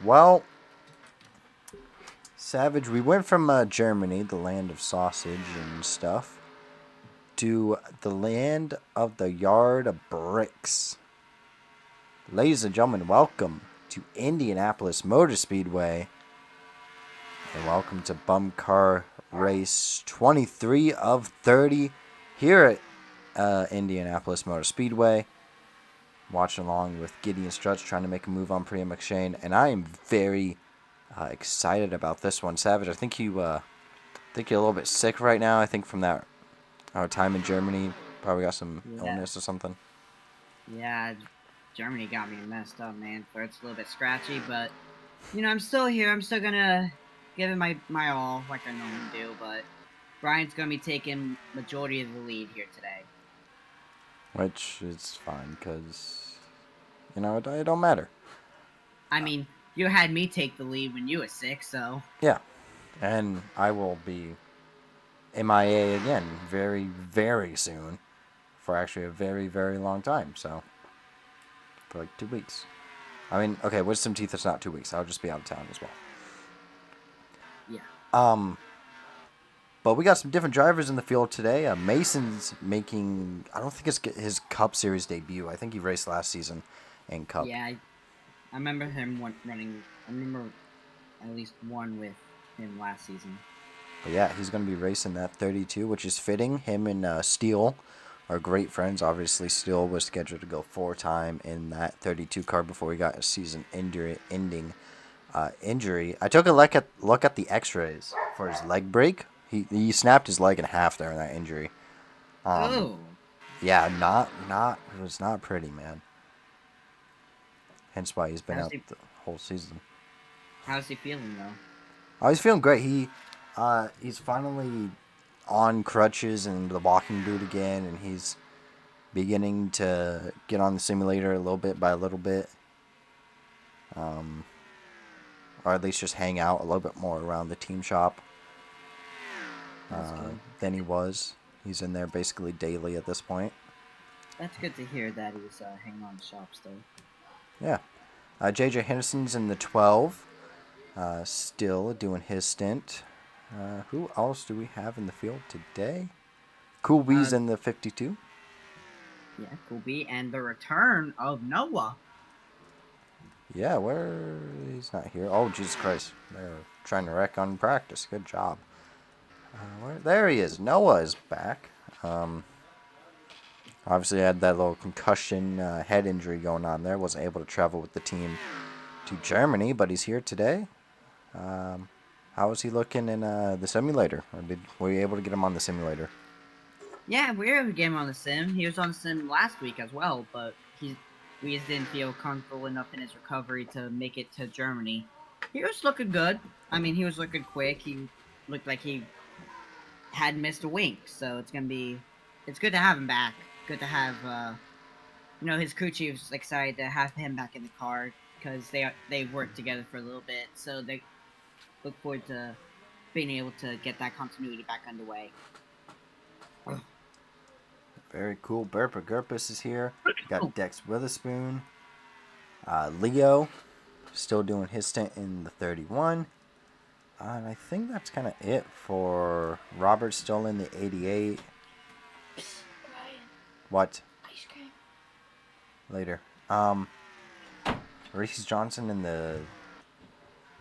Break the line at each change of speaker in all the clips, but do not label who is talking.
Well, Savage, we went from Germany, the land of sausage and stuff, to the land of the yard of bricks. Ladies and gentlemen, welcome to Indianapolis Motor Speedway, and welcome to BUMCAR Race 23 of 30 here at Indianapolis Motor Speedway. Watching along with Gideon Struts trying to make a move on Priya McShane, and I am very excited about this one. Savage, I think think you're a little bit sick right now. I think from that our time in Germany, probably got some
Yeah,
illness or something.
yeah. Germany got me messed up, man. Throat's a little bit scratchy, but I'm still here. I'm still gonna give it my all, like I normally do. But Brian's gonna be taking majority of the lead here today.
Which is fine because it don't matter.
I mean, you had me take the lead when you were sick, so
Yeah, and I will be MIA again very very soon for actually a very very long time. So for like 2 weeks. I mean, okay, wisdom teeth is not 2 weeks. I'll just be out of town as well.
yeah,
Um, but we got some different drivers in the field today. Mason's making, I don't think it's his Cup Series debut. I think he raced last season in Cup.
yeah. I remember him running. I remember at least one with him last season.
But yeah, he's going to be racing that 32, which is fitting. Him and Steele are great friends. Obviously, Steele was scheduled to go 4-time in that 32 car before he got a season ending injury. I took a look at the X-rays for his leg break. He snapped his leg in half there in that injury. Um,
Oh,
yeah, not it was not pretty, man. Hence why he's been
how's
out
he?
the whole season.
How's he feeling though?
Oh, he's feeling great. He's finally on crutches and the walking boot again, and he's beginning to get on the simulator a little bit by a little bit, um, or at least just hang out a little bit more around the team shop
That's good.
than he was. He's in there basically daily at this point.
That's good to hear that he's hanging on shop still.
Yeah. JJ Henderson's in the 12, still doing his stint. Who else do we have in the field today? Cool B's
Uh,
in the 52.
Yeah, cool B. And the return of Noah.
Yeah, where he's not here. Oh, Jesus Christ! They're trying to wreck on practice. Good job. There he is. Noah is back. Um, Obviously had that little concussion head injury going on there. Wasn't able to travel with the team to Germany, but he's here today. Um, how is he looking in the simulator? Or were you able to get him on the simulator?
Yeah, we were able to get him on the sim. He was on the sim last week as well, but we just didn't feel comfortable enough in his recovery to make it to Germany. He was looking good. I mean, he was looking quick. He looked like he had missed a wink, so it's good to have him back. Good to have his crew chief's excited to have him back in the car because they worked together for a little bit, so they look forward to being able to get that continuity back underway.
Very cool. Burpa Gurpus is here. We got Dex Witherspoon. Leo still doing his stint in the 31. And I think that's kind of it for Robert, still in the 88.
Ryan,
What?
ice cream.
Later. Reese Johnson in the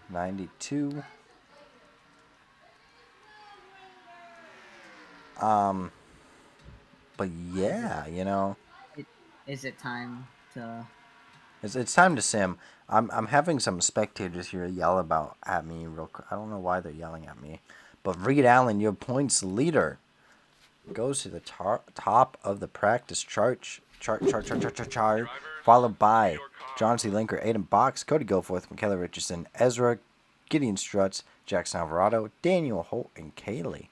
92. Um, but yeah,
Is it time to?
it's time to sim. I'm having some spectators here yell about at me real quick. I don't know why they're yelling at me, but Reed Allen, your points leader, goes to the top of the practice chart, followed by John C. Linker, Aiden Box, Cody Goforth, Michaela Richardson, Ezra, Gideon Struts, Jackson Alvarado, Daniel Holt, and Kaylee.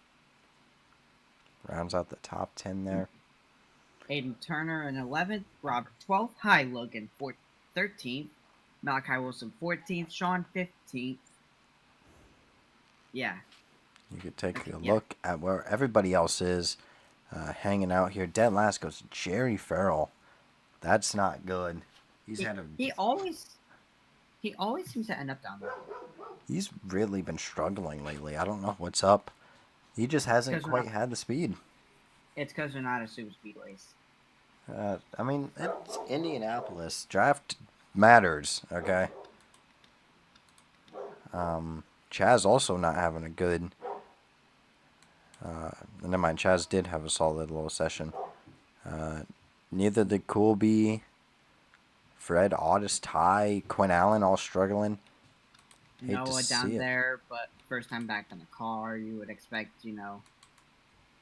Rounds out the top 10 there.
Aiden Turner in 11th, Robert 12th, Hi Logan 13th, Malachi Wilson 14th, Sean 15th. Yeah,
You could take a
yeah.
look at where everybody else is hanging out here. Dead last goes Jerry Farrell. That's not good. He's
He
had a
he always He always seems to end up down there.
He's really been struggling lately. I don't know what's up. He just hasn't
Because
quite had the speed.
it's because they're not a super speedways.
I mean, it's Indianapolis. Draft matters, okay? Chaz also not having a good. Never mind, Chaz did have a solid little session. Neither did Coolby, Fred, Otis, Ty, Quinn Allen all struggling. Hate to
Noah
see
down
it.
there, but first time back in the car, you would expect,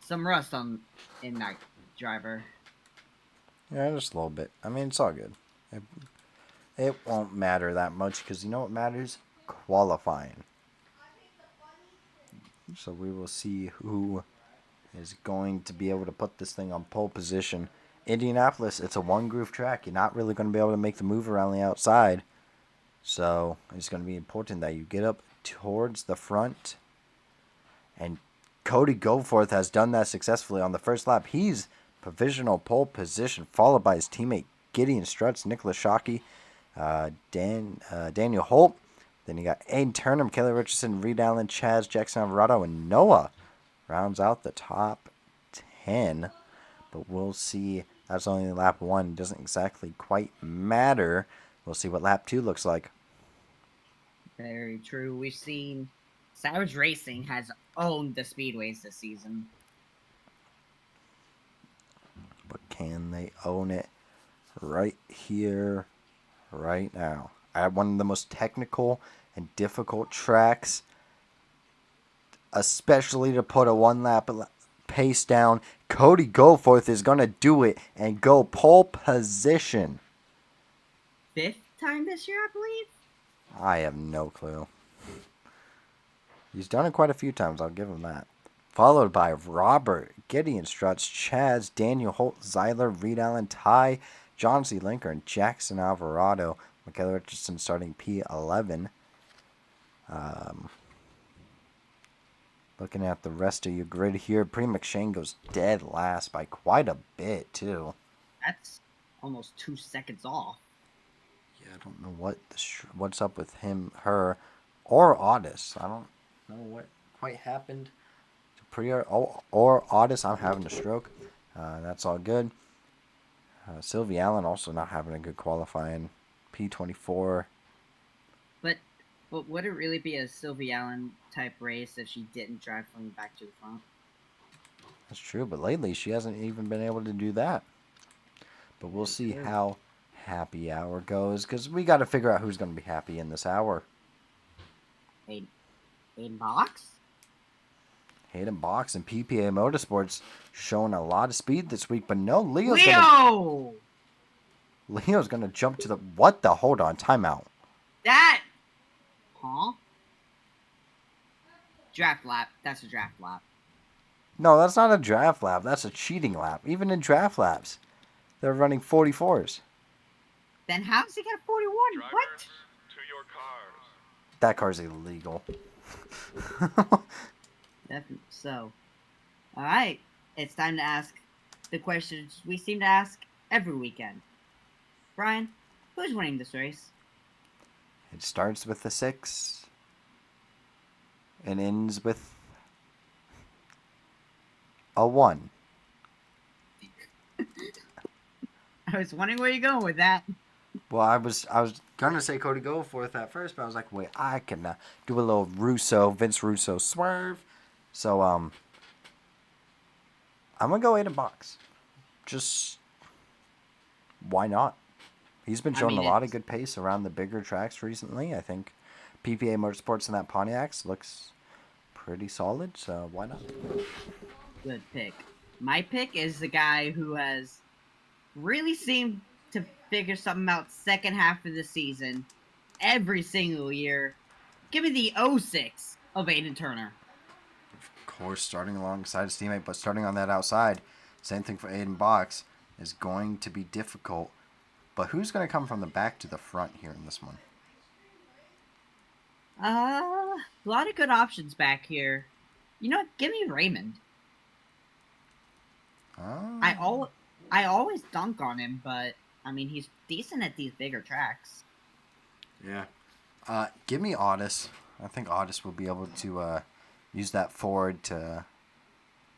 some rust in that driver.
Yeah, just a little bit. I mean, it's all good. It won't matter that much because you know what matters? Qualifying. So we will see who is going to be able to put this thing on pole position. Indianapolis, it's a one groove track. You're not really going to be able to make the move around the outside. So it's going to be important that you get up towards the front. And Cody Goforth has done that successfully on the first lap. He's provisional pole position, followed by his teammate Gideon Struts, Nicholas Shockey, Daniel Holt. Then you got Aiden Turner, Kelly Richardson, Reed Allen, Chaz, Jackson Alvarado, and Noah rounds out the top 10. But we'll see. That's only lap 1. Doesn't exactly quite matter. We'll see what lap 2 looks like.
Very true. We've seen Savage Racing has owned the speedways this season.
But can they own it right here, right now? At one of the most technical and difficult tracks, especially to put a one lap pace down. Cody Goforth is going to do it and go pole position.
5th time this year, I believe?
I have no clue. He's done it quite a few times, I'll give him that. Followed by Robert, Gideon Struts, Chaz, Daniel Holt, Zyler, Reed Allen, Ty, John C. Linker, and Jackson Alvarado. Michaela Richardson starting P11. Looking at the rest of your grid here, Bree McShane goes dead last by quite a bit, too.
That's almost 2 seconds off.
Yeah, I don't know what's up with him, her, or Otis. I don't know what quite happened to Priya or Otis. I'm having a stroke. That's all good. Sylvie Allen also not having a good qualifying. P24.
But would it really be a Sylvie Allen type race if she didn't drive from the back to the front?
That's true, but lately she hasn't even been able to do that. But we'll see how happy hour goes, because we got to figure out who's going to be happy in this hour.
A box?
Hayden Box and PPA Motorsports showing a lot of speed this week, but no, Leo's gonna jump to the what the hold on, timeout.
Huh? Draft lap. That's a draft lap.
No, that's not a draft lap. That's a cheating lap. Even in draft laps, they're running 44s.
Then how does he get a 41?
Drivers,
What?
to your cars.
That car's illegal.
Definitely so. Alright. It's time to ask the questions we seem to ask every weekend. Brian, who's winning this race?
It starts with a 6 and ends with a 1.
I was wondering where you're going with that.
Well, I was gonna say Cody Goforth at first, but I was like, wait, I can do a little Vince Russo swerve. So I'm gonna go Hayden Box. Just why not? He's been showing a lot of good pace around the bigger tracks recently. I think PPA Motorsports in that Pontiac looks pretty solid, so why not?
Good pick. My pick is the guy who has really seemed to figure something out second half of the season every single year. Give me the 06 of Aiden Turner.
Of course, starting alongside his teammate, but starting on that outside. Same thing for Hayden Box is going to be difficult. But who's going to come from the back to the front here in this one?
A lot of good options back here. You know what? Give me Raymond.
Oh.
I always dunk on him, but I mean he's decent at these bigger tracks.
Yeah. Give me Otis. I think Otis will be able to use that forward to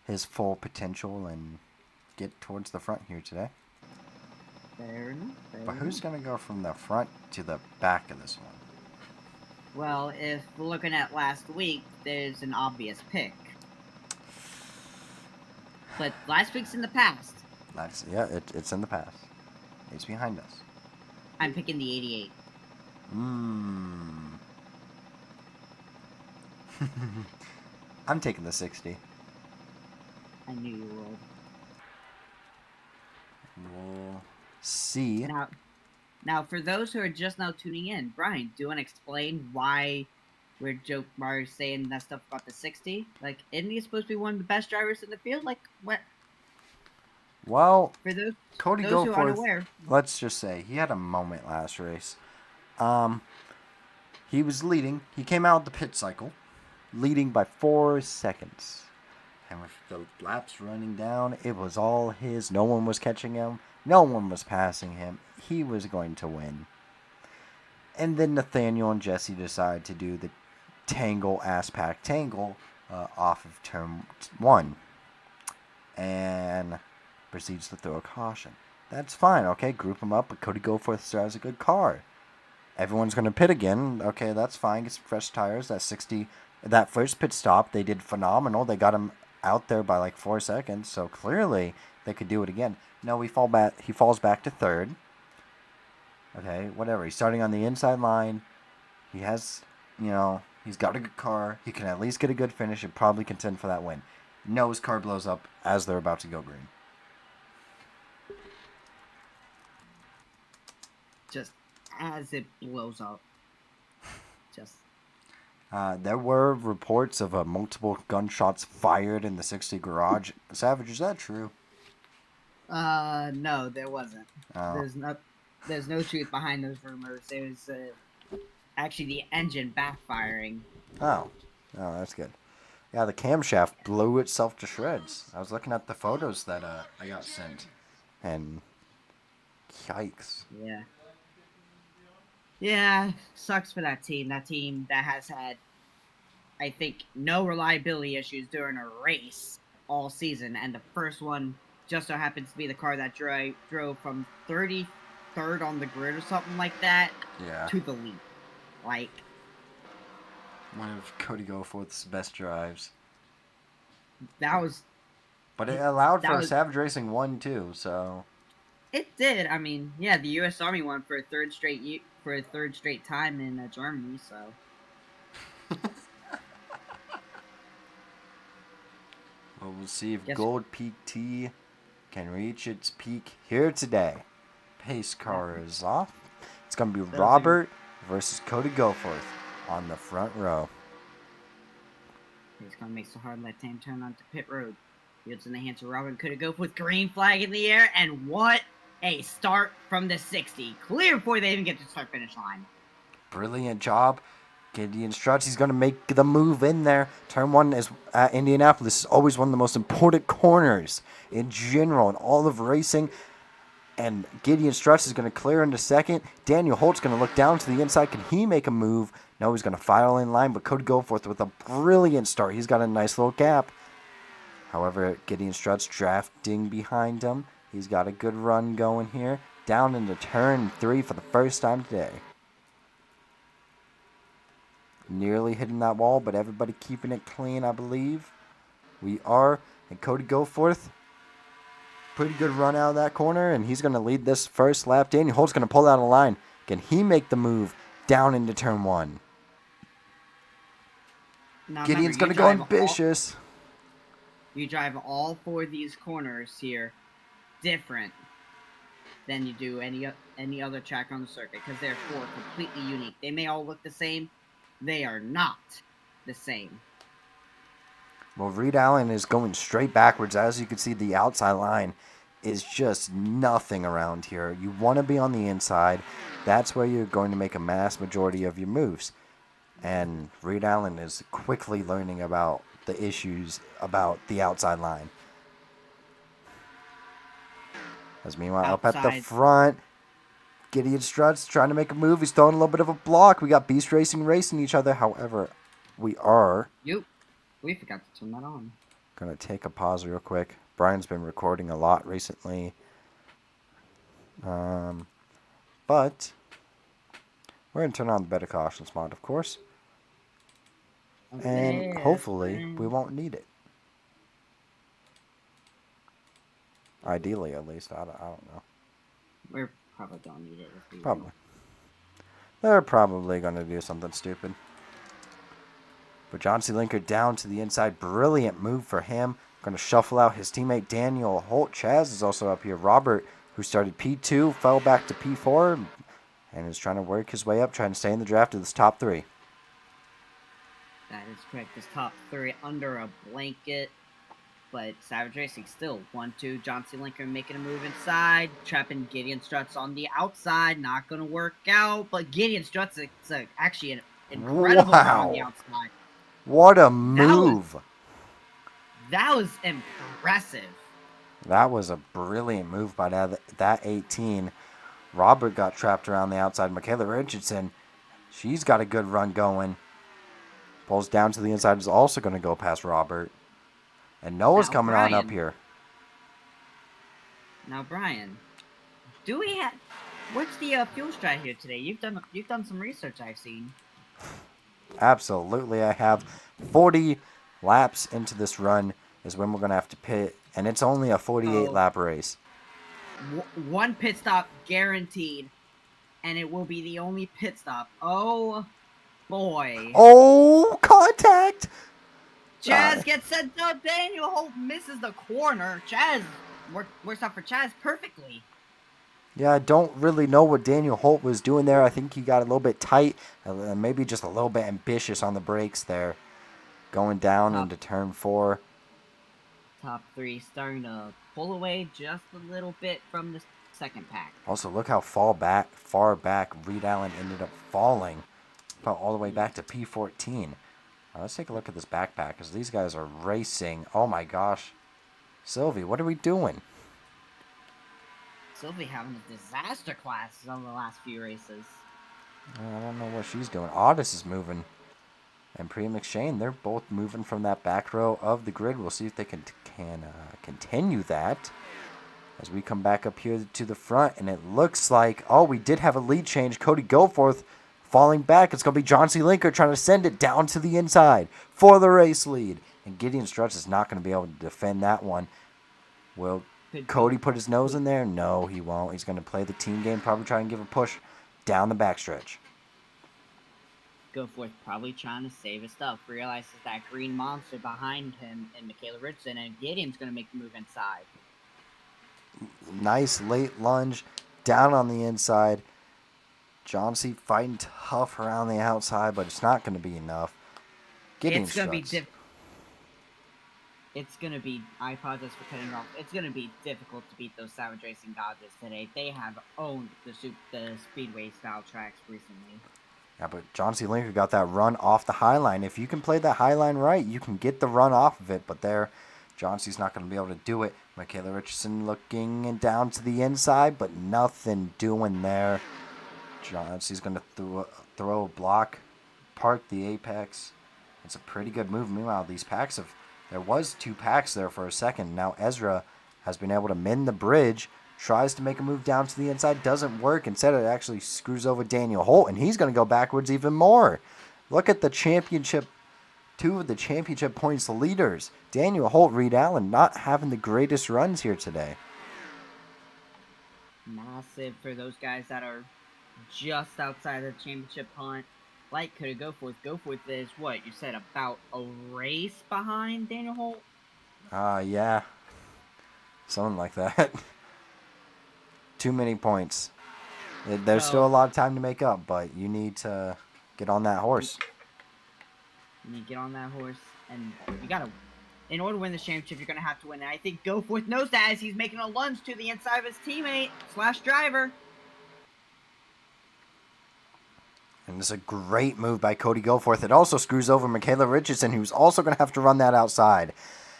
his full potential and get towards the front here today.
Fair enough.
But who's going to go from the front to the back of this one?
Well, if we're looking at last week, there's an obvious pick. But last week's in the past.
It's in the past. It's behind us.
I'm picking the 88.
I'm taking the 60.
I knew you would.
We'll see.
Now, for those who are just now tuning in, Brian, do you want to explain why we're saying that stuff about the 60? Like, isn't he supposed to be one of the best drivers in the field? Like, what?
Well,
For those
Cody
who are
Goforth,
unaware,
let's just say he had a moment last race. He was leading. He came out of the pit cycle, leading by 4 seconds. And with the laps running down, it was all his. No one was catching him. No one was passing him. He was going to win. And then Nathaniel and Jesse decided to do the ass-pack tangle off of turn 1. And proceeds to throw a caution. That's fine, okay? Group them up, but Cody Goforth still has a good car. Everyone's going to pit again. Okay, that's fine. Get some fresh tires. That first pit stop, they did phenomenal. They got him out there by like 4 seconds, so clearly they could do it again. No, he falls back to third. Okay, whatever. He's starting on the inside line. He has, he's got a good car. He can at least get a good finish and probably contend for that win. No, his car blows up as they're about to go green.
just as it blows up. Just.
There were reports of multiple gunshots fired in the 60 garage. Savage, is that true?
No, there wasn't.
Oh.
There's no truth behind those rumors. It was actually the engine backfiring.
Oh, that's good. Yeah, the camshaft blew itself to shreds. I was looking at the photos that I got sent, and yikes.
Yeah. Yeah, sucks for that team. That team that has had, I think, no reliability issues during a race all season, and the first one just so happens to be the car that drove from 33rd on the grid or something like that to the lead. Like,
one of Cody Goforth's best drives.
That was.
But it allowed for a Savage Racing 1 too, so.
It did. I mean, yeah, the U.S. Army won for a third straight time in Germany. So.
Well, we'll see if Gold Peak T can reach its peak here today. Pace car is off. It's going to be Robert versus Cody Goforth on the front row.
He's going to make a hard left-hand turn onto pit road. Fields in the hands of Robert. Could it go with green flag in the air? And what a start from the 60. Clear before they even get to the start-finish line.
Brilliant job. Gideon Struts, he's going to make the move in there. Turn 1 is at Indianapolis is always one of the most important corners in general in all of racing. And Gideon Struts is going to clear into second. Daniel Holt's going to look down to the inside. Can he make a move? No, he's going to file in line, but Cody Goforth with a brilliant start. He's got a nice little gap. However, Gideon Struts drafting behind him. He's got a good run going here. Down into turn 3 for the first time today. Nearly hitting that wall, but everybody keeping it clean, I believe. We are. And Cody Goforth, pretty good run out of that corner, and he's going to lead this first lap. Daniel Holt's going to pull out a line. Can he make the move down into turn 1?
Now,
Gideon's going to go ambitious.
You drive all 4 of these corners here different than you do any other track on the circuit because they're 4 completely unique. They may all look the same. They are not the same.
Well, Reed Allen is going straight backwards. As you can see, the outside line is just nothing around here. You want to be on the inside. That's where you're going to make a mass majority of your moves. And Reed Allen is quickly learning about the issues about the outside line. As meanwhile, up at the front, Gideon Struts trying to make a move. He's throwing a little bit of a block. We got Beast racing each other. However, we are
We forgot to turn that on.
going to take a pause real quick. Brian's been recording a lot recently. But we're going to turn on the better cautions mod, of course. And hopefully we won't need it. Ideally, at least. I don't know.
We're probably gonna need it.
Probably. They're probably going to do something stupid. But John C. Linker down to the inside. Brilliant move for him. Going to shuffle out his teammate Daniel Holt. Chaz is also up here. Robert, who started P2, fell back to P4 and is trying to work his way up, trying to stay in the draft to this top 3.
That is correct. This top 3 under a blanket. But Savage Racing still 1-2. John C. Linker making a move inside. Trapping Gideon Struts on the outside. Not going to work out. But Gideon Struts is actually an incredible run on the outside.
What a move.
That was impressive.
That was a brilliant move by that 18. Robert got trapped around the outside. Michaela Richardson, she's got a good run going. Pulls down to the inside, is also going to go past Robert. And Noah's coming on up here.
Now, Brian, do we have... What's the fuel strat here today? You've done some research, I've seen.
Absolutely, I have 40 laps into this run is when we're going to have to pit. And it's only a 48-lap race.
One pit stop guaranteed. And it will be the only pit stop. Oh, boy.
Oh, contact!
Chaz gets sent up. Daniel Holt misses the corner. Chaz works out for Chaz perfectly.
Yeah, I don't really know what Daniel Holt was doing there. I think he got a little bit tight, maybe just a little bit ambitious on the brakes there. Going down into turn 4.
Top 3 starting to pull away just a little bit from the second pack.
Also, look how far back Reed Allen ended up falling. Fell all the way back to P14. Now, let's take a look at this backpack, because these guys are racing. Oh my gosh. Sylvie, what are we doing?
Sylvie having a disaster class on the last few races.
I don't know what she's doing. Otis is moving. And Priya McShane, they're both moving from that back row of the grid. We'll see if they can continue that. As we come back up here to the front, and it looks like, oh, we did have a lead change. Cody Goforth falling back. It's going to be John C. Linker trying to send it down to the inside for the race lead. And Gideon Struts is not going to be able to defend that one. Will Cody put his nose in there? No, he won't. He's going to play the team game, probably try and give a push down the backstretch.
Goforth probably trying to save his stuff. Realizes that green monster behind him and Michaela Richardson, and Gideon's going to make the move inside.
Nice late lunge down on the inside. John C. fighting tough around the outside, but it's not going to be enough.
It's going to be I apologize for cutting off. It's going to be difficult to beat those Savage Racing Dodgers today. They have owned the Speedway style tracks recently.
Yeah, but John C. Linker got that run off the high line. If you can play that high line right, you can get the run off of it. But there, John C.'s not going to be able to do it. Michaela Richardson looking down to the inside, but nothing doing there. John C.'s going to throw a block, park the apex. It's a pretty good move. Meanwhile, these packs there was 2 packs there for a second. Now Ezra has been able to mend the bridge. Tries to make a move down to the inside. Doesn't work. Instead, it actually screws over Daniel Holt, and he's going to go backwards even more. Look at the championship. 2 of the championship points leaders. Daniel Holt, Reed Allen, not having the greatest runs here today.
Massive for those guys that are just outside of the championship hunt. Like could it Goforth? Goforth is what you said, about a race behind Daniel Holt.
Yeah, something like that. Too many points. There's still a lot of time to make up, but you need to get on that horse.
You need to get on that horse, and you gotta. In order to win the championship, you're gonna have to win. And I think Goforth knows that as he's making a lunge to the inside of his teammate / driver.
And it's a great move by Cody Goforth. It also screws over Michaela Richardson, who's also going to have to run that outside.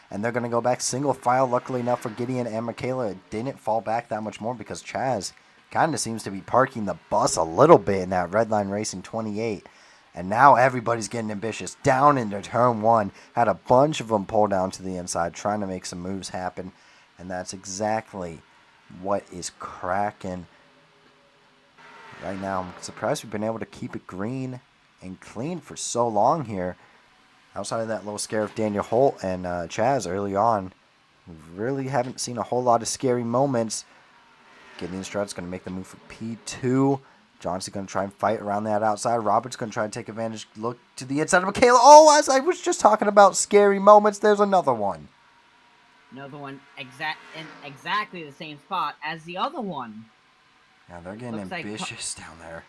And they're going to go back single file. Luckily enough for Gideon and Michaela, it didn't fall back that much more because Chaz kind of seems to be parking the bus a little bit in that Redline Racing 28. And now everybody's getting ambitious. Down into turn one. Had a bunch of them pull down to the inside, trying to make some moves happen. And that's exactly what is cracking right now. I'm surprised we've been able to keep it green and clean for so long here. Outside of that little scare of Daniel Holt and Chaz early on, we really haven't seen a whole lot of scary moments. Gideon Strutt's going to make the move for P2. Johnson's going to try and fight around that outside. Robert's going to try and take advantage. Look to the inside of Michaela. Oh, as I was just talking about scary moments, there's another one.
Another one in exactly the same spot as the other one.
Yeah, they're getting ambitious down there.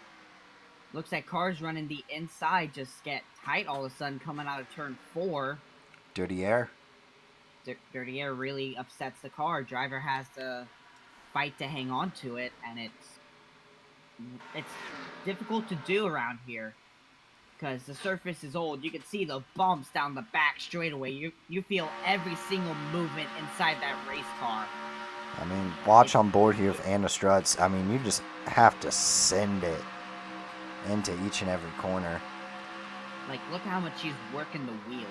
Looks like cars running the inside just get tight all of a sudden coming out of turn 4.
Dirty air.
Dirty air really upsets the car. Driver has to fight to hang on to it, and it's difficult to do around here because the surface is old. You can see the bumps down the back straightaway. You feel every single movement inside that race car.
I mean, watch on board here with Anna Struts. I mean, you just have to send it into each and every corner.
Like, look how much she's working the wheel.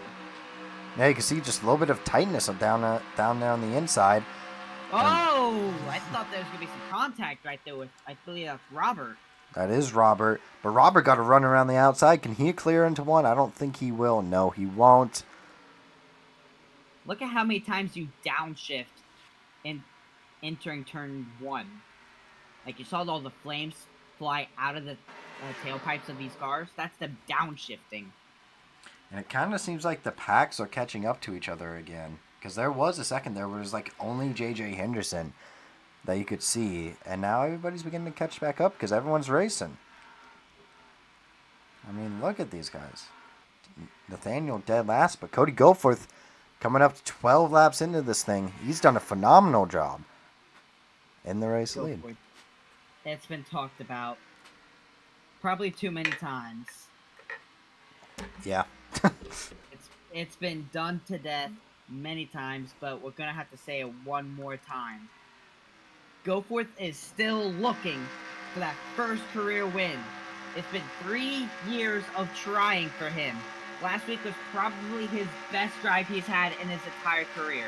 Yeah, you can see just a little bit of tightness down there on the inside.
Oh, I thought there was going to be some contact right there with, I believe that's Robert.
That is Robert. But Robert got to run around the outside. Can he clear into one? I don't think he will. No, he won't.
Look at how many times you downshift in entering turn 1. Like, you saw all the flames fly out of the tailpipes of these cars. That's them downshifting.
And it kind of seems like the packs are catching up to each other again. Because there was a second there where it was like only J.J. Henderson that you could see. And now everybody's beginning to catch back up because everyone's racing. I mean, look at these guys. Nathaniel dead last, but Cody Goforth coming up to 12 laps into this thing. He's done a phenomenal job in the race lead.
It's been talked about probably too many times.
Yeah.
It's been done to death many times, but we're gonna have to say it one more time. Goforth is still looking for that first career win. It's been 3 years of trying for him. Last week was probably his best drive he's had in his entire career.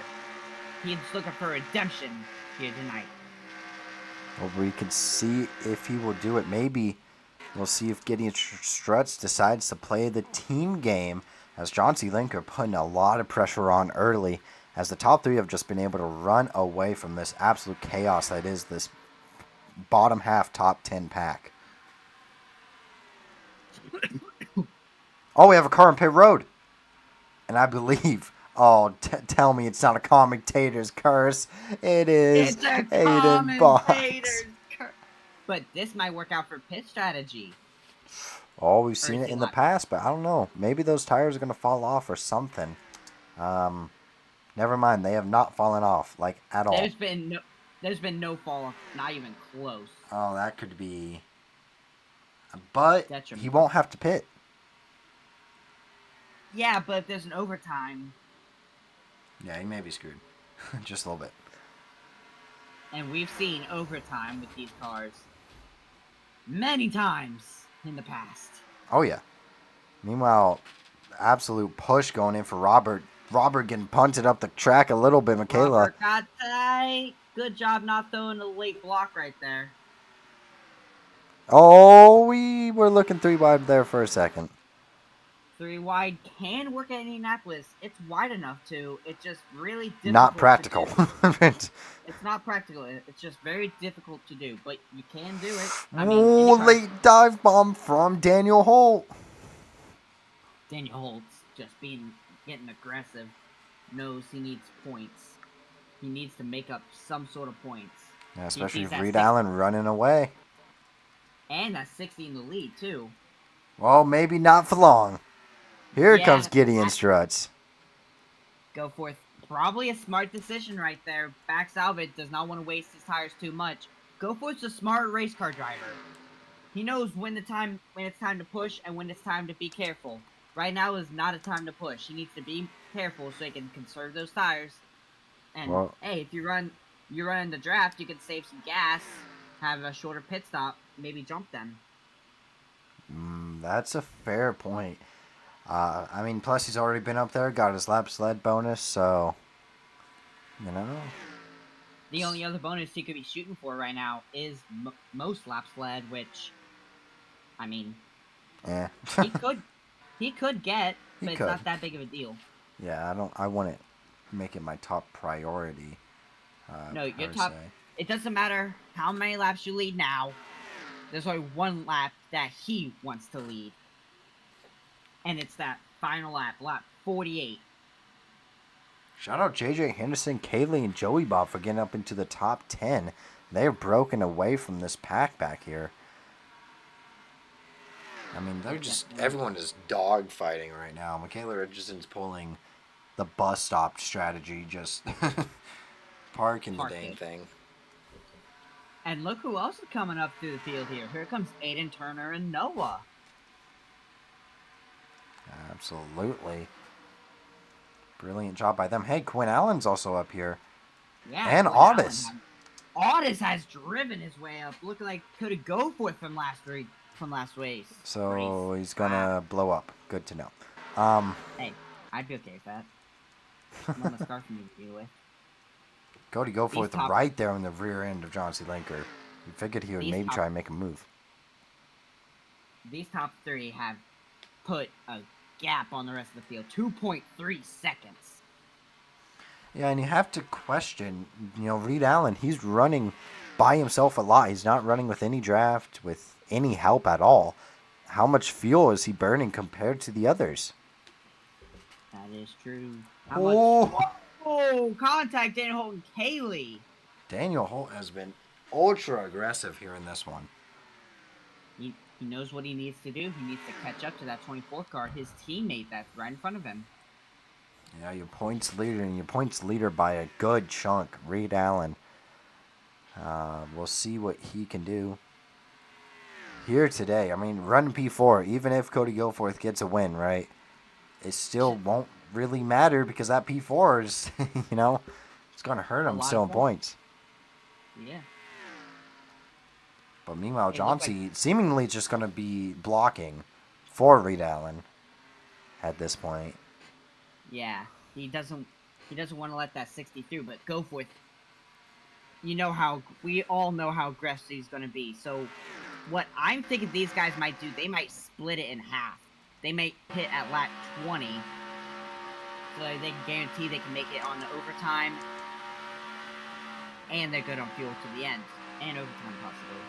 He's looking for redemption here tonight.
Well, we can see if he will do it. Maybe we'll see if Gideon Struts decides to play the team game, as John C. Linker putting a lot of pressure on early, as the top 3 have just been able to run away from this absolute chaos that is this bottom half top 10 pack. Oh, we have a car on pit road. And I believe, tell me it's not a commentator's curse. It is
It's a
Aiden Box.
commentator's curse. But this might work out for pit strategy.
Oh, we've seen it in the past, but I don't know. Maybe those tires are going to fall off or something. Never mind. They have not fallen off, like, at all.
There's been no fall off, not even close.
Oh, that could be. But
Detriment.
he won't have to pit.
Yeah, but if there's an overtime.
Yeah, he may be screwed. Just a little bit.
And we've seen overtime with these cars many times in the past.
Oh, yeah. Meanwhile, absolute push going in for Robert. Robert getting punted up the track a little bit, Michaela.
Robert got tight. Good job not throwing a late block right there.
Oh, we were looking 3 wide there for a second.
3 wide can work at Indianapolis. It's wide enough to. It's just really difficult.
Not practical.
It's not practical. It's just very difficult to do, but you can do it. I
mean, late dive bomb from Daniel Holt.
Daniel Holt's just getting aggressive. Knows he needs points. He needs to make up some sort of points.
Yeah, especially with Reed Allen running away.
And that's 60 in the lead, too.
Well, maybe not for long. Here comes Gideon Struts.
Goforth. Probably a smart decision right there. Backs out of it. Does not want to waste his tires too much. Goforth's a smart race car driver. He knows when it's time to push and when it's time to be careful. Right now is not a time to push. He needs to be careful so he can conserve those tires. And hey, if you run the draft, you can save some gas. have a shorter pit stop, maybe jump them.
That's a fair point. I mean, plus he's already been up there, got his lap sled bonus, so you know.
The only other bonus he could be shooting for right now is most lap sled, which, I mean,
Yeah,
he could get,
he
but it's
could.
not that big of a deal.
Yeah, I don't. I wouldn't make it my top priority.
No, your
Per
top.
se.
It doesn't matter how many laps you lead now. There's only one lap that he wants to lead, and it's that final lap, lap 48.
Shout out JJ Henderson, Kaylee, and Joey Bob for getting up into the top 10. They're broken away from this pack back here. I mean, they're just everyone is dog fighting right now. Michaela Richardson's pulling the bus stop strategy, just parking the
Park
dang
it.
thing.
And look who else is coming up through the field here. Here comes Aiden Turner and Noah.
Absolutely. Brilliant job by them. Hey, Quinn Allen's also up here.
Yeah,
And
Quinn Allen
Otis.
Otis has driven his way up, looking like could have go for it from last race.
So he's gonna
Wow.
blow up. Good to know.
Hey, I'd be okay with that. One less car for me to deal with.
Cody Goforth right there on the rear end of John C. Linker. You figured he would maybe try and make a move.
These top three have put a gap on the rest of the field. 2.3 seconds.
Yeah, and you have to question, Reed Allen, he's running by himself a lot. He's not running with any draft, with any help at all. How much fuel is he burning compared to the others?
That is true.
How much?
Oh, contact Daniel Holt and Kaylee.
Daniel Holt has been ultra aggressive here in this one.
He knows what he needs to do. He needs to catch up to that 24 car, his teammate that's right in front of him.
Yeah, your points leader by a good chunk, Reed Allen. We'll see what he can do here today. I mean, run P4, even if Cody Goforth gets a win, right? It still won't really matter because that P4 is, it's going to hurt him still in points.
Yeah.
But meanwhile, Johnsy seemingly just going to be blocking for Reed Allen at this point.
Yeah, he doesn't want to let that 60 through, but Goforth, we all know how aggressive he's going to be. So what I'm thinking these guys might do, they might split it in half. They might hit at lap 20, so they can guarantee they can make it on the overtime, and they're good on fuel to the end, and overtime possibly.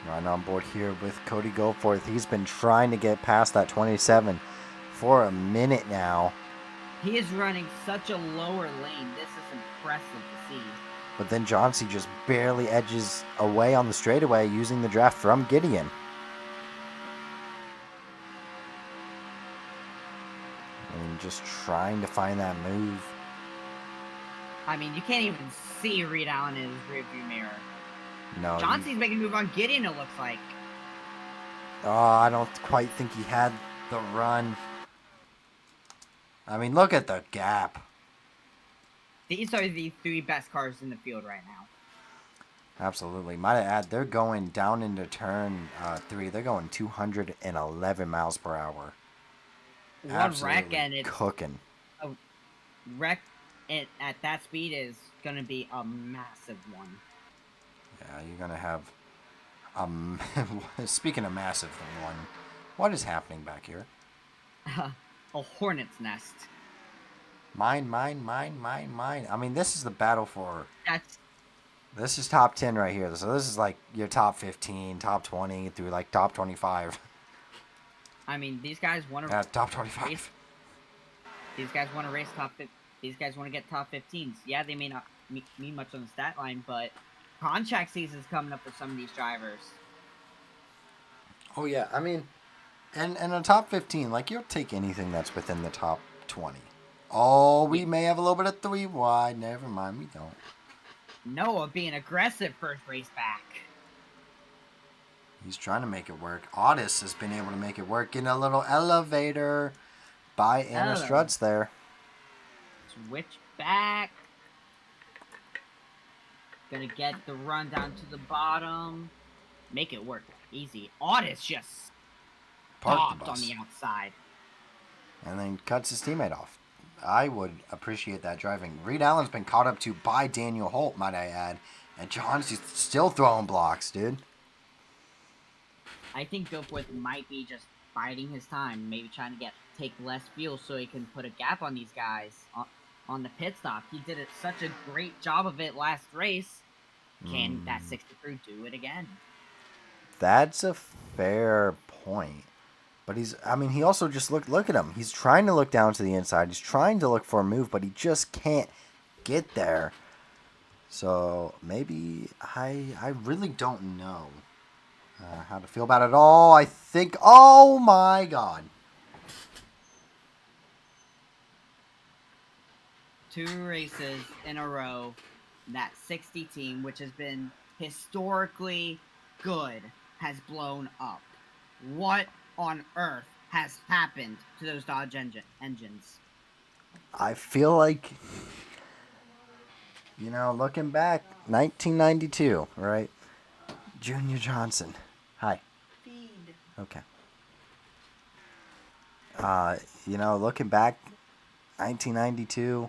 Right on board here with Cody Goforth. He's been trying to get past that 27 for a minute now.
He is running such a lower lane. This is impressive to see.
But then Johnsy just barely edges away on the straightaway using the draft from Gideon. And just trying to find that move.
I mean, you can't even see Reed Allen in his rearview mirror.
No.
Johnsy's making a move on Gideon, it looks like.
Oh, I don't quite think he had the run. I mean, look at the gap.
These are the three best cars in the field right now.
Absolutely. Might I add, they're going down into turn 3. They're going 211 miles per hour.
One wreck and it's
cooking.
A wreck at that speed is going to be a massive one.
Yeah, you're going to have... speaking of massive one, what is happening back here?
A hornet's nest.
Mine. I mean, this is the battle for...
That's...
This is top 10 right here. So this is like your top 15, top 20 through like top 25.
I mean, these guys want to...
Yeah, top 25.
These guys want to race top 15. These guys want to get top 15s. Yeah, they may not mean much on the stat line, but contract season's coming up for some of these drivers.
Oh, yeah. I mean, and a top 15, like, you'll take anything that's within the top 20. Oh, we may have a little bit of 3 wide. Never mind, we don't.
Noah being aggressive first race back.
He's trying to make it work. Otis has been able to make it work in a little elevator by Anna Struts there.
Switch back. Gonna get the run down to the bottom. Make it work easy. Otis just
Park the
stopped on
bus.
the outside.
And then cuts his teammate off. I would appreciate that driving. Reed Allen's been caught up to by Daniel Holt, might I add. And John's still throwing blocks, dude.
I think Goforth might be just biding his time, maybe trying to take less fuel so he can put a gap on these guys on the pit stop. He did such a great job of it last race. Can that 60 crew do it again?
That's a fair point. But he also just look at him. He's trying to look down to the inside. He's trying to look for a move, but he just can't get there. So maybe I really don't know how to feel about it all. I think, oh my God.
2 races in a row, that 60 team, which has been historically good, has blown up. What on earth has happened to those Dodge engines?
I feel like, looking back, 1992, right? Junior Johnson. Hi.
Feed.
Okay. Looking back, 1992,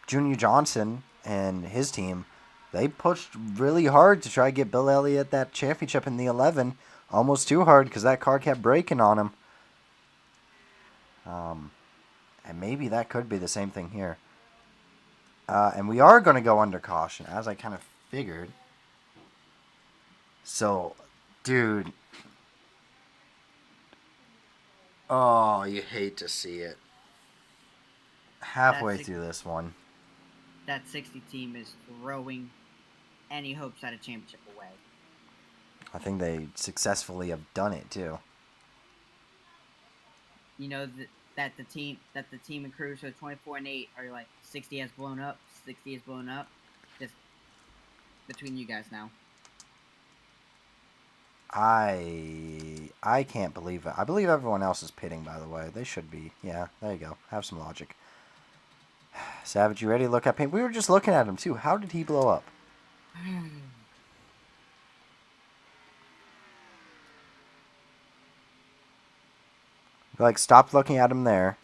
Junior Johnson and his team, they pushed really hard to try to get Bill Elliott that championship in the 11. Almost too hard because that car kept breaking on him. And maybe that could be the same thing here. And we are going to go under caution, as I kind of figured. So, dude. Oh, you hate to see it. Halfway through this one.
That 60 team is throwing any hopes at a championship away.
I think they successfully have done it, too.
You know that the team and crews are 24-8 are like 60 has blown up, 60 has blown up. Just between you guys now.
I can't believe it. I believe everyone else is pitting, by the way. They should be. Yeah, there you go. Have some logic. Savage, you ready to look at paint? We were just looking at him, too. How did he blow up? Stopped looking at him there.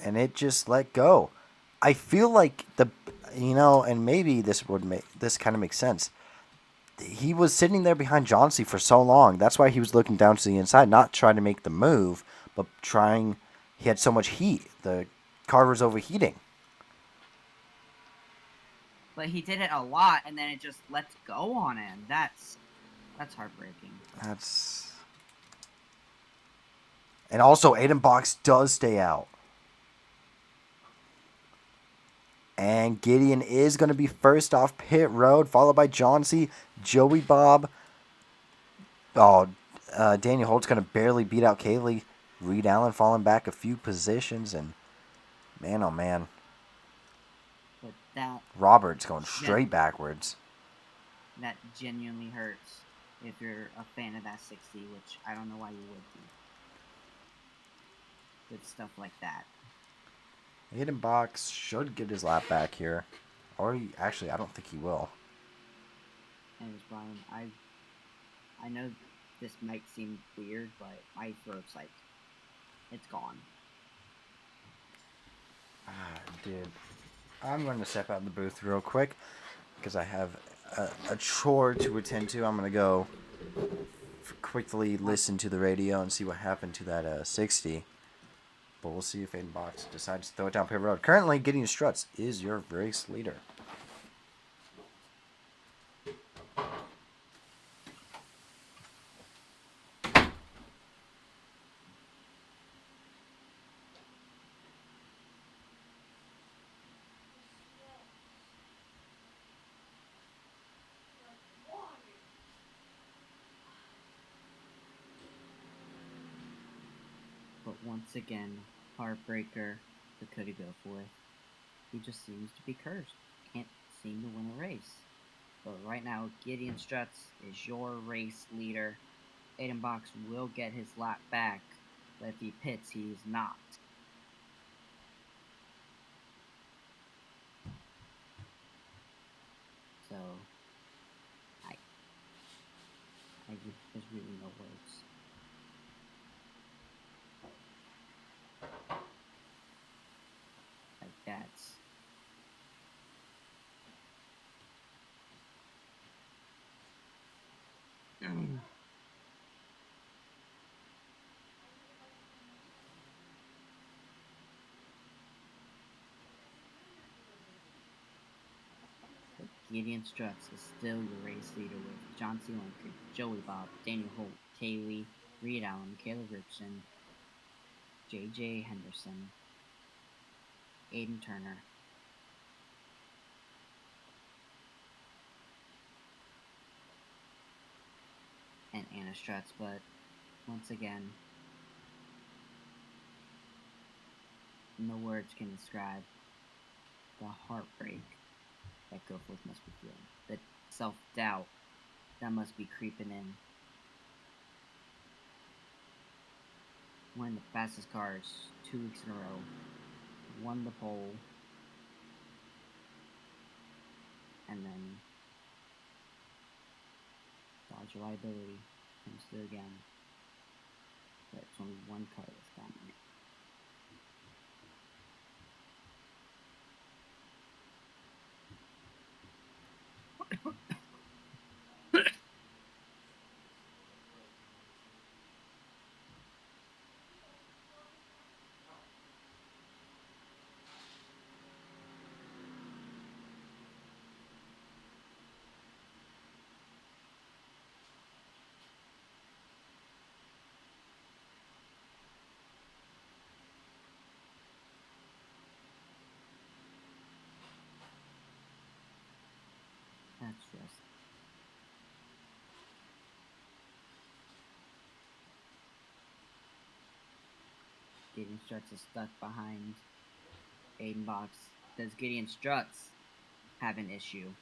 And it just let go. I feel like and maybe this kind of makes sense. He was sitting there behind Johnsy for so long. That's why he was looking down to the inside, not trying to make the move, but he had so much heat. The car was overheating.
But he did it a lot, and then it just lets go on him. That's heartbreaking.
And also, Aiden Box does stay out. And Gideon is going to be first off pit road, followed by Johnsy, Joey Bob. Daniel Holt's going to barely beat out Kaylee. Reed Allen falling back a few positions, and man, oh man.
But that
Robert's going straight backwards.
That genuinely hurts if you're a fan of that 60, which I don't know why you would be. With stuff like that.
Hidden Box should get his lap back here. Or actually, I don't think he will.
Anyways, Brian, I know this might seem weird, but my throat's it's gone.
Dude, I'm going to step out of the booth real quick because I have a chore to attend to. I'm going to go quickly listen to the radio and see what happened to that 60. But we'll see if Aiden Box decides to throw it down pit road. Currently, Gideon Struts is your race leader.
But once again, heartbreaker for Cody Goforth. He just seems to be cursed. Can't seem to win a race. But right now, Gideon Struts is your race leader. Aiden Box will get his lap back, but if he pits, he's not. Gideon Strutz is still your race leader with John C. Lincoln, Joey Bob, Daniel Holt, Kaylee, Reed Allen, Caleb Richardson, J.J. Henderson, Aiden Turner, and Anna Strutz, but once again, no words can describe the heartbreak that Goforth must be feeling, the self-doubt that must be creeping in. One of the fastest cars 2 weeks in a row, won the pole, and then dodge reliability comes through again. But it's only one car this time. That's just Gideon Struts is stuck behind Aiden Box. Does Gideon Struts have an issue?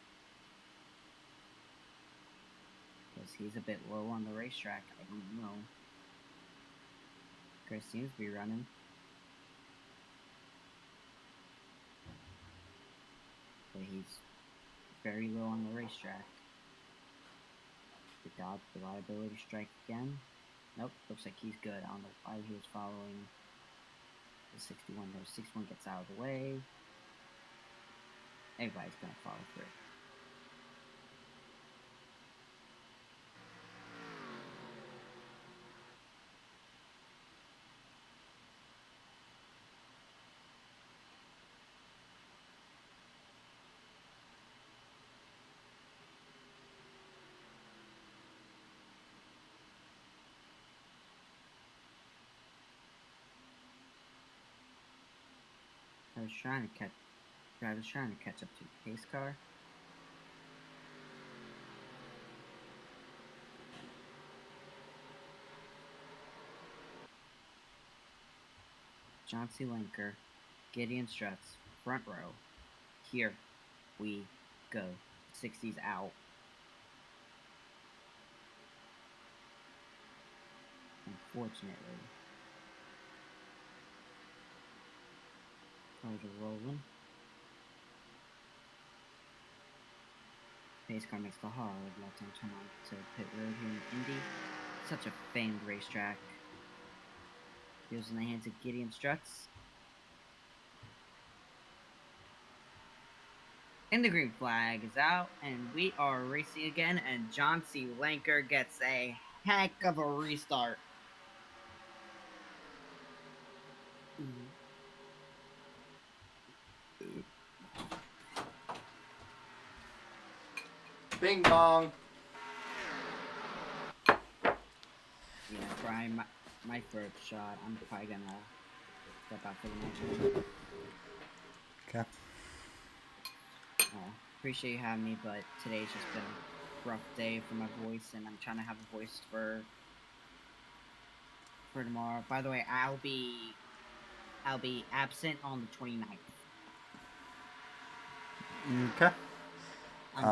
Because he's a bit low on the racetrack. I don't know. Chris seems to be running. But he's very low on the racetrack. The dodge reliability strike again. Nope, looks like he's good. I don't know why he was following the 61 there. 61 gets out of the way. Everybody's gonna follow through. I was trying to catch up to the pace car. John C. Linker, Gideon Struts, front row. Here we go. 60s out. Unfortunately, cars are rolling. Pace car makes the hard left-hand turn on to pit road here in Indy. Such a famed racetrack. Goes in the hands of Gideon Struts. And the green flag is out, and we are racing again, and John C. Lanker gets a heck of a restart.
Bing bong.
Yeah, Brian, my throat shot. I'm probably gonna step out for the next one.
Okay.
Appreciate you having me, but today's just been a rough day for my voice, and I'm trying to have a voice for tomorrow. By the way, I'll be absent on the 29th.
Okay.
I'm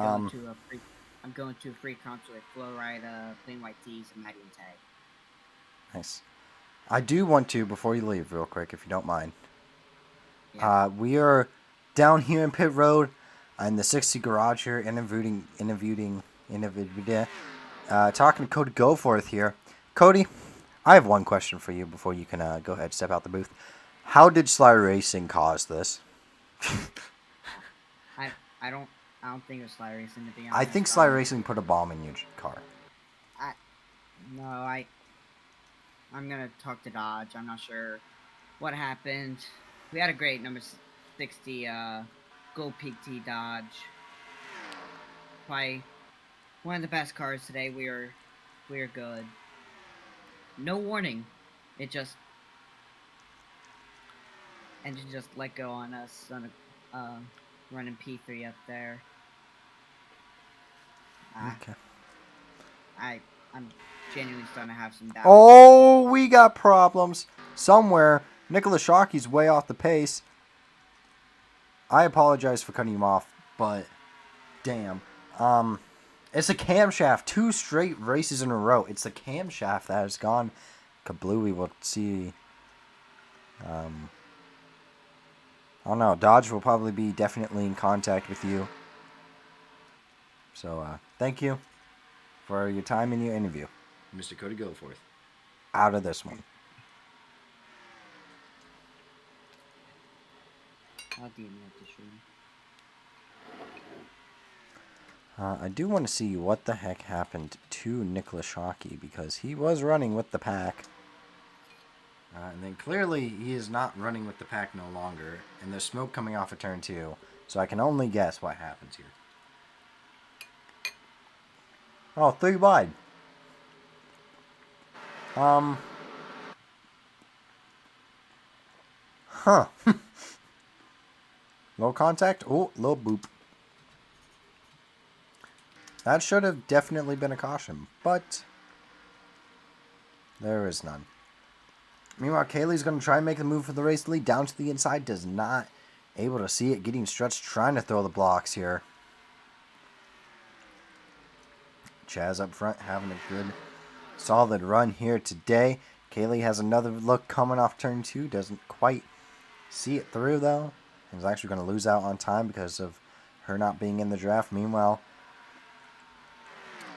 going to a free concert with Flow Rida, Plain White Tees, and Maddie and Tag.
Nice. I do want to, before you leave, real quick, if you don't mind.
Yeah.
We are down here in Pit Road, in the 60 garage here, interviewing, talking to Cody Goforth here. Cody, I have one question for you before you can go ahead and step out the booth. How did Sly Racing cause this?
I don't think it was Sly Racing, to be honest.
I think Sly Racing put a bomb in your car.
I'm gonna talk to Dodge. I'm not sure what happened. We had a great number 60 Gold Peak T Dodge. probably one of the best cars today. We're good. No warning. It just engine just let go on us on a running P3 up there.
Okay.
I'm genuinely starting to have some doubts.
Oh, we got problems somewhere. Nicholas Shockey's way off the pace. I apologize for cutting him off, but damn. It's a camshaft. 2 straight races in a row. It's the camshaft that has gone kablooey. We'll see. I don't know. Dodge will probably be definitely in contact with you. So, thank you for your time and your interview, Mr. Cody Goforth. Out of this one.
I'll DM you at the stream.
I do want to see what the heck happened to Nicholas Shockey because he was running with the pack. And then clearly he is not running with the pack no longer. And there's smoke coming off of turn 2. So I can only guess what happens here. Oh, 3 wide. Huh. Low contact. Oh, low boop. That should have definitely been a caution, but there is none. Meanwhile, Kaylee's going to try and make the move for the race lead. Down to the inside. Does not able to see it. Getting stretched. Trying to throw the blocks here. Chaz up front having a good solid run here today. Kaylee has another look coming off turn 2. Doesn't quite see it through though. And is actually going to lose out on time because of her not being in the draft. Meanwhile,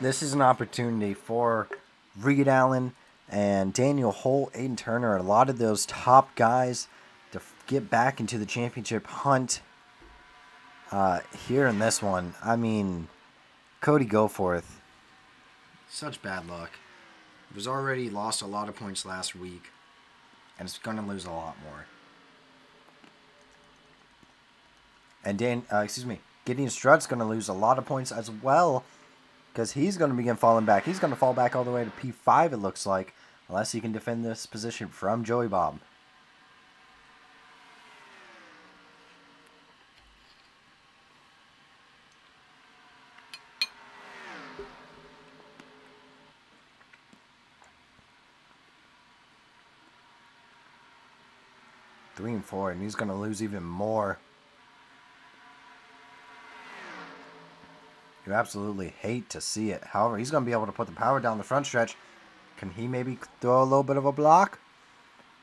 this is an opportunity for Reed Allen and Daniel Holt, Aiden Turner, a lot of those top guys to get back into the championship hunt here in this one. I mean, Cody Goforth. Such bad luck. It was already lost a lot of points last week, and it's going to lose a lot more. And Gideon Strutt's going to lose a lot of points as well, because he's going to begin falling back. He's going to fall back all the way to P5, it looks like, unless he can defend this position from Joey Bob. Three and 4, and he's going to lose even more. You absolutely hate to see it. However, he's going to be able to put the power down the front stretch. Can he maybe throw a little bit of a block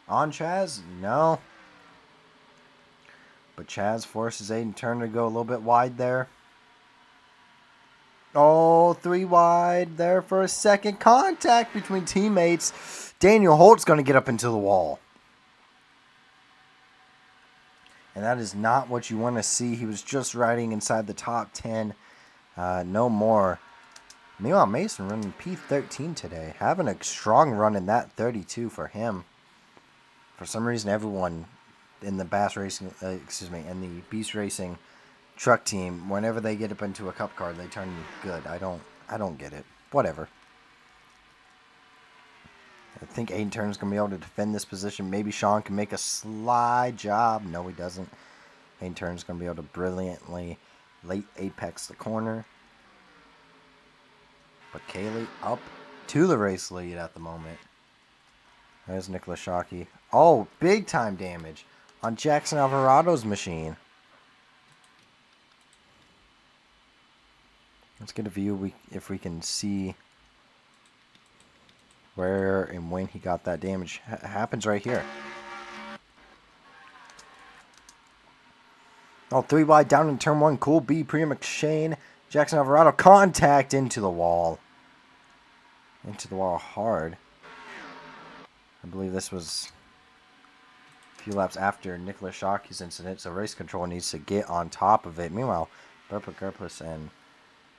on Chaz? No. But Chaz forces Aiden Turner to go a little bit wide there. Oh, 3 wide there for a second. Contact between teammates. Daniel Holt's going to get up into the wall. And that is not what you want to see. He was just riding inside the top 10. No more. Meanwhile, Mason running P13 today. Having a strong run in that 32 for him. For some reason, everyone in the in the Beast Racing truck team, whenever they get up into a cup car, they turn good. I don't get it. Whatever. I think Aiden Turner's going to be able to defend this position. Maybe Sean can make a slide job. No, he doesn't. Aiden Turner's going to be able to brilliantly late apex the corner. But Kaylee up to the race lead at the moment. There's Nicholas Shockey. Oh, big time damage on Jackson Alvarado's machine. Let's get a view if we can see where and when he got that damage. Happens right here. Oh, 3 wide down in turn 1. Cool B, Priya McShane. Jackson Alvarado. Contact into the wall. Into the wall hard. I believe this was a few laps after Nicholas Shockey's incident, so race control needs to get on top of it. Meanwhile, Burpa Gerplis and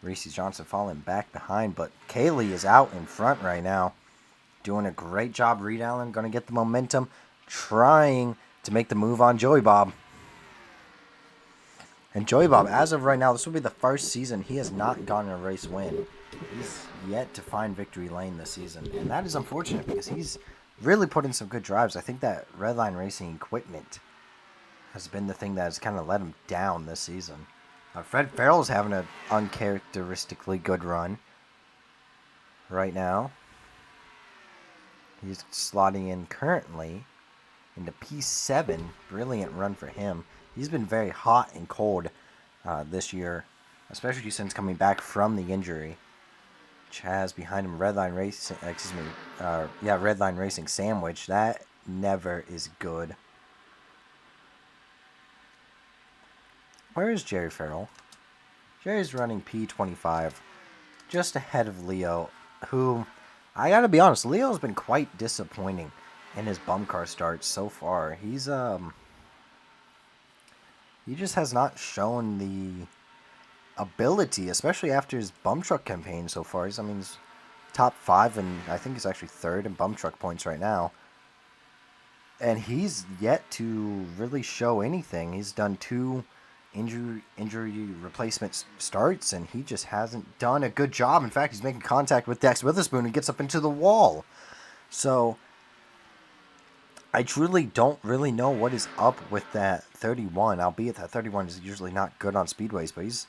Reese Johnson falling back behind, but Kaylee is out in front right now. Doing a great job. Reed Allen going to get the momentum, trying to make the move on Joey Bob. And Joey Bob, as of right now, this will be the first season he has not gotten a race win. He's yet to find victory lane this season, and that is unfortunate because he's really put in some good drives. I think that Redline Racing equipment has been the thing that has kind of let him down this season. Fred Farrell's having an uncharacteristically good run right now. He's slotting in currently into P7. Brilliant run for him. He's been very hot and cold this year, especially since coming back from the injury. Chaz behind him, Redline Racing, Redline Racing Sandwich. That never is good. Where is Jerry Farrell? Jerry's running P25, just ahead of Leo, who, I gotta be honest, Leo's been quite disappointing in his bum car starts so far. He just has not shown the ability, especially after his bum truck campaign so far. He's top 5, and I think he's actually 3rd in bum truck points right now. And he's yet to really show anything. He's done 2 injury replacement starts, and he just hasn't done a good job. In fact, he's making contact with Dex Witherspoon and gets up into the wall. So I truly don't really know what is up with that 31, albeit that 31 is usually not good on speedways, but he's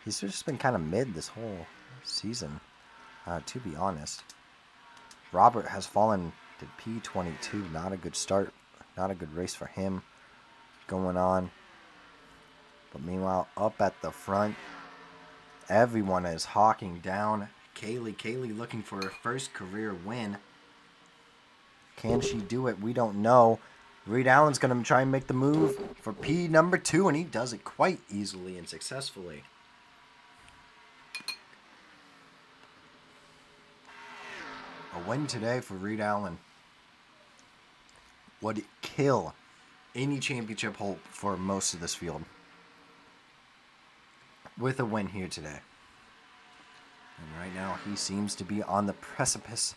just been kind of mid this whole season, to be honest. Robert has fallen to P22. Not a good start. Not a good race for him going on. But meanwhile, up at the front, everyone is hawking down Kaylee. Kaylee looking for her first career win. Can she do it? We don't know. Reed Allen's going to try and make the move for P number 2, and he does it quite easily and successfully. A win today for Reed Allen would kill any championship hope for most of this field. With a win here today. And right now he seems to be on the precipice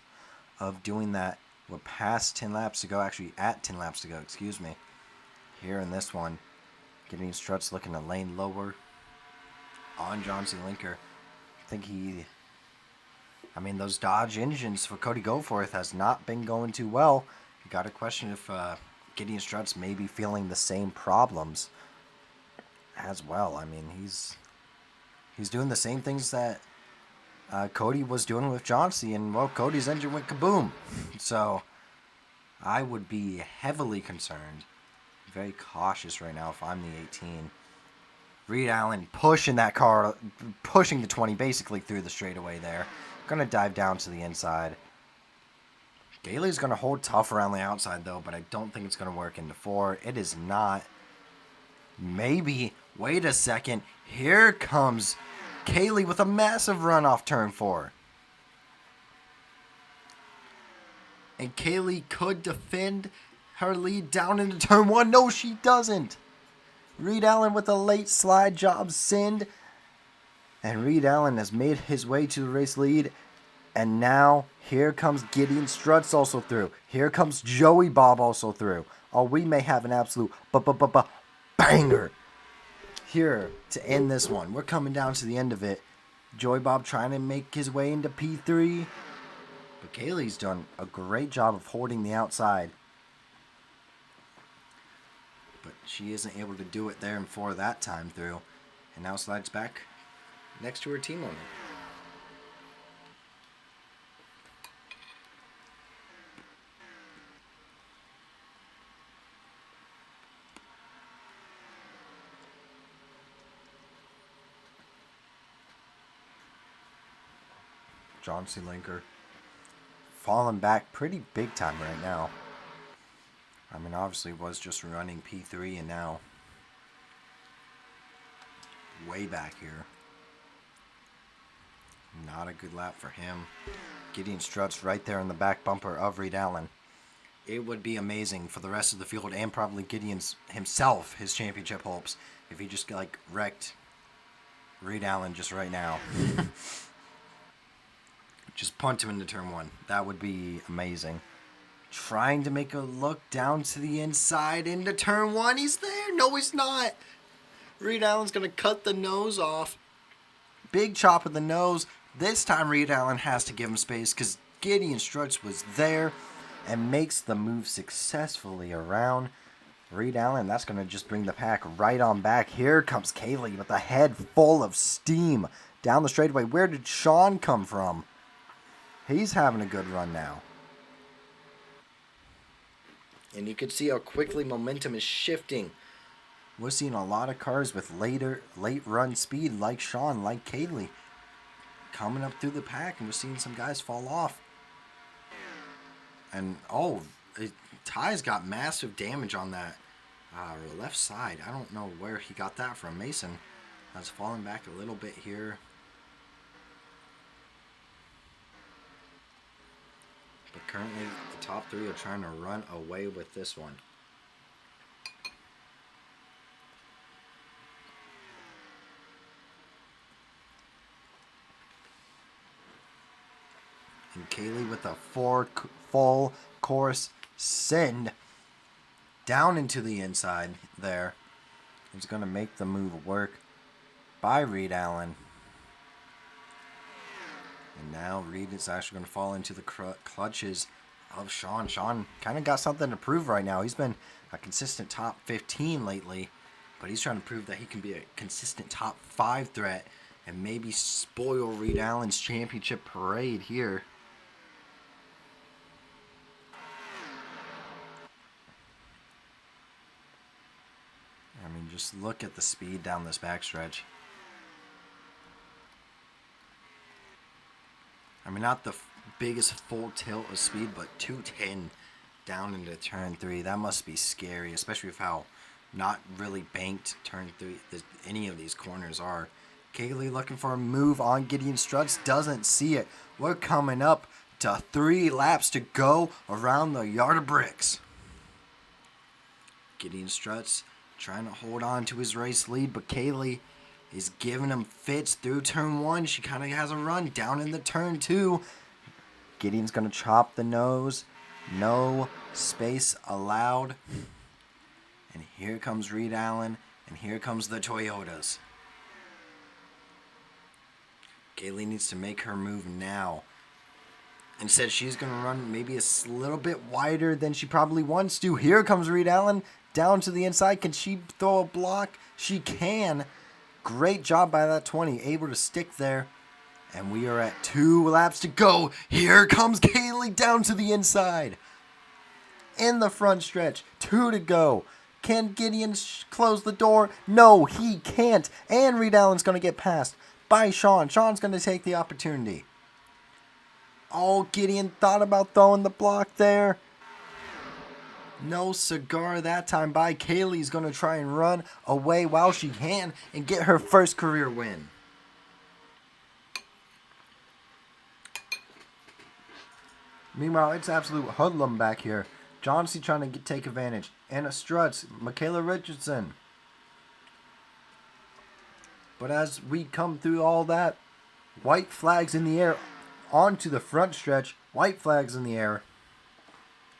of doing that. We're past 10 laps to go, actually at 10 laps to go, excuse me. Here in this one, getting struts looking a lane lower on John C. Linker. I think those Dodge engines for Cody Goforth has not been going too well. You got to question if Gideon Struts may be feeling the same problems as well. He's doing the same things that Cody was doing with Johnsy, and well, Cody's engine went kaboom. So I would be heavily concerned, very cautious right now if I'm the 18. Reed Allen pushing that car, pushing the 20 basically through the straightaway there. Going to dive down to the inside. Gailey's going to hold tough around the outside though, but I don't think it's going to work into 4. It is not. Maybe. Wait a second. Here comes Kaylee with a massive run off turn 4. And Kaylee could defend her lead down into turn 1. No, she doesn't. Reed Allen with a late slide job send. And Reed Allen has made his way to the race lead. And now here comes Gideon Struts also through. Here comes Joey Bob also through. Oh, we may have an absolute banger here to end this one. We're coming down to the end of it. Joey Bob trying to make his way into P3. But Kaylee's done a great job of holding the outside. But she isn't able to do it there in 4 that time through. And now slides back next to her team owner. John C. Linker falling back pretty big time right now. Obviously was just running P3 and now way back here. Not a good lap for him. Gideon Struts right there in the back bumper of Reed Allen. It would be amazing for the rest of the field and probably Gideon's himself, his championship hopes, if he just wrecked Reed Allen just right now. Just punt him into turn 1. That would be amazing. Trying to make a look down to the inside into turn 1. He's there. No, he's not. Reed Allen's going to cut the nose off. Big chop of the nose. This time Reed Allen has to give him space because Gideon Struts was there and makes the move successfully around Reed Allen. That's going to just bring the pack right on back. Here comes Kaylee with a head full of steam down the straightaway. Where did Sean come from? He's having a good run now. And you can see how quickly momentum is shifting. We're seeing a lot of cars with late run speed like Sean, like Kaylee, coming up through the pack, and we're seeing some guys fall off. And Ty's got massive damage on that left side. I don't know where he got that from. Mason has fallen back a little bit here. But currently the top three are trying to run away with this one. And Kaylee with a full course send down into the inside there. He's going to make the move work by Reed Allen. And now Reed is actually going to fall into the clutches of Sean. Sean kind of got something to prove right now. He's been a consistent top 15 lately, but he's trying to prove that he can be a consistent top 5 threat and maybe spoil Reed Allen's championship parade here. I mean, just look at the speed down this backstretch. I mean, not the biggest full tilt of speed, but 210 down into turn 3. That must be scary, especially with how not really banked turn 3 any of these corners are. Kaylee looking for a move on Gideon Struts, doesn't see it. We're coming up to 3 laps to go around the yard of bricks. Gideon Struts trying to hold on to his race lead, but Kaylee is giving him fits through turn 1. She kind of has a run down in the turn 2. Gideon's going to chop the nose. No space allowed. And here comes Reed Allen, and here comes the Toyotas. Kaylee needs to make her move now. Instead, she's going to run maybe a little bit wider than she probably wants to. Here comes Reed Allen down to the inside. Can she throw a block? She can. Great job by that 20. Able to stick there. And we are at 2 laps to go. Here comes Kaylee down to the inside. In the front stretch. 2 to go. Can Gideon close the door? No, he can't. And Reed Allen's going to get passed by Sean. Sean's going to take the opportunity. Oh, Gideon thought about throwing the block there. No cigar that time by. Kaylee's going to try and run away while she can and get her first career win. Meanwhile, it's absolute hoodlum back here. John C. trying to take advantage. Anna Struts, Michaela Richardson. But as we come through all that, white flags in the air onto the front stretch. White flags in the air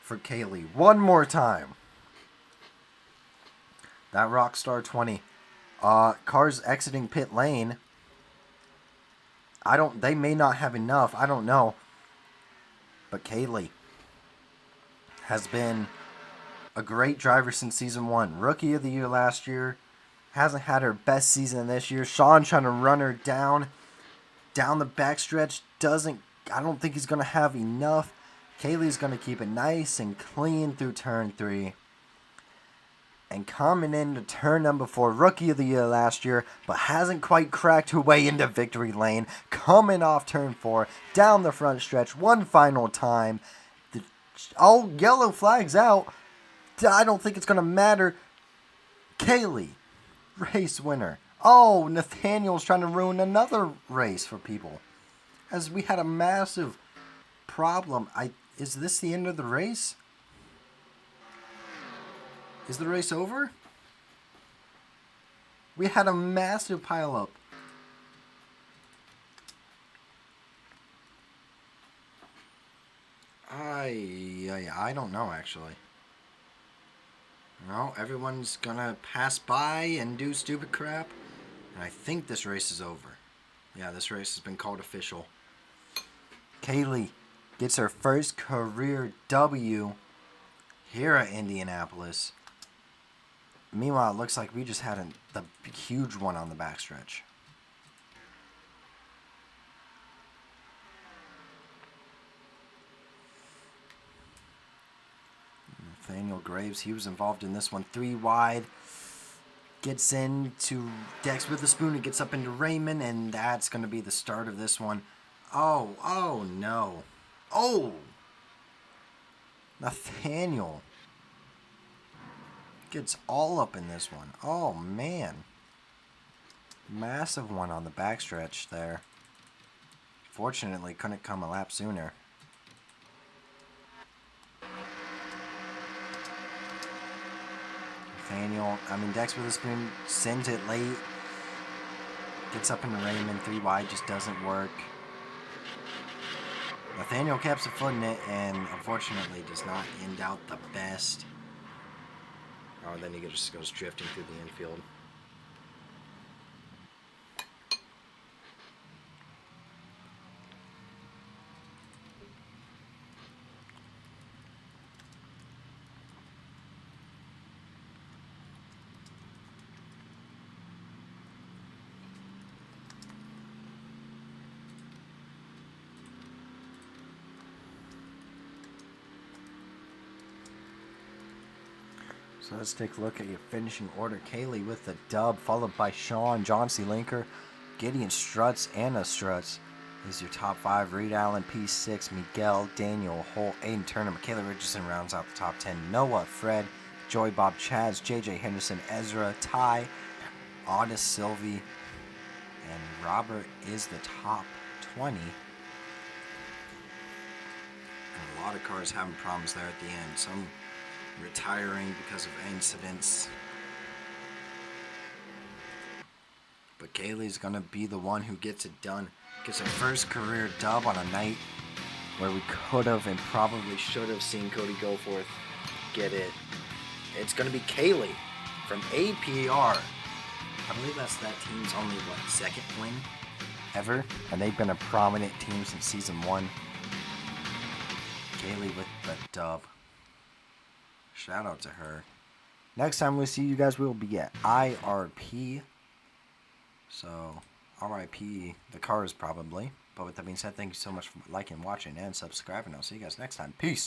for Kaylee. One more time. That Rockstar 20. Cars exiting pit lane. They may not have enough. I don't know. But Kaylee has been a great driver since season 1. Rookie of the year last year. Hasn't had her best season this year. Sean trying to run her down the backstretch. I don't think he's going to have enough. Kaylee's going to keep it nice and clean through turn 3. And coming into turn number 4, rookie of the year last year, but hasn't quite cracked her way into victory lane. Coming off turn 4, down the front stretch, one final time. Yellow flag's out. I don't think it's going to matter. Kaylee, race winner. Oh, Nathaniel's trying to ruin another race for people. As we had a massive problem. Is this the end of the race? Is the race over? We had a massive pileup. I don't know, actually. Well, everyone's gonna pass by and do stupid crap. And I think this race is over. Yeah, this race has been called official. Kaylee gets her first career W here at Indianapolis. Meanwhile, it looks like we just had the huge one on the backstretch. Nathaniel Graves, he was involved in this one. 3 wide. Gets into Dex with a spoon and gets up into Raymond, and that's going to be the start of this one. Oh no. Oh! Nathaniel gets all up in this one. Oh man. Massive one on the backstretch there. Fortunately, couldn't come a lap sooner. Nathaniel, Dex with a spoon, sends it late. Gets up into Raymond, 3 wide, just doesn't work. Nathaniel keeps a foot in it and unfortunately does not end out the best. Oh, then he just goes drifting through the infield. So let's take a look at your finishing order. Kaylee with the dub, followed by Sean, John C. Linker, Gideon Struts, Anna Struts is your top 5. Reed Allen, P6, Miguel, Daniel, Holt, Aiden Turner, Michaela Richardson rounds out the top 10. Noah, Fred, Joy, Bob, Chaz, JJ Henderson, Ezra, Ty, Audis, Sylvie, and Robert is the top 20. And a lot of cars having problems there at the end. Some retiring because of incidents. But Kaylee's gonna be the one who gets it done. Gets her first career dub on a night where we could have and probably should have seen Cody Goforth get it. It's gonna be Kaylee from APR. I believe that's that team's only, second win ever? And they've been a prominent team since season 1. Kaylee with the dub. Shout out to her. Next time we see you guys, we will be at IRP. So, RIP the cars probably. But with that being said, thank you so much for liking, watching, and subscribing. I'll see you guys next time. Peace.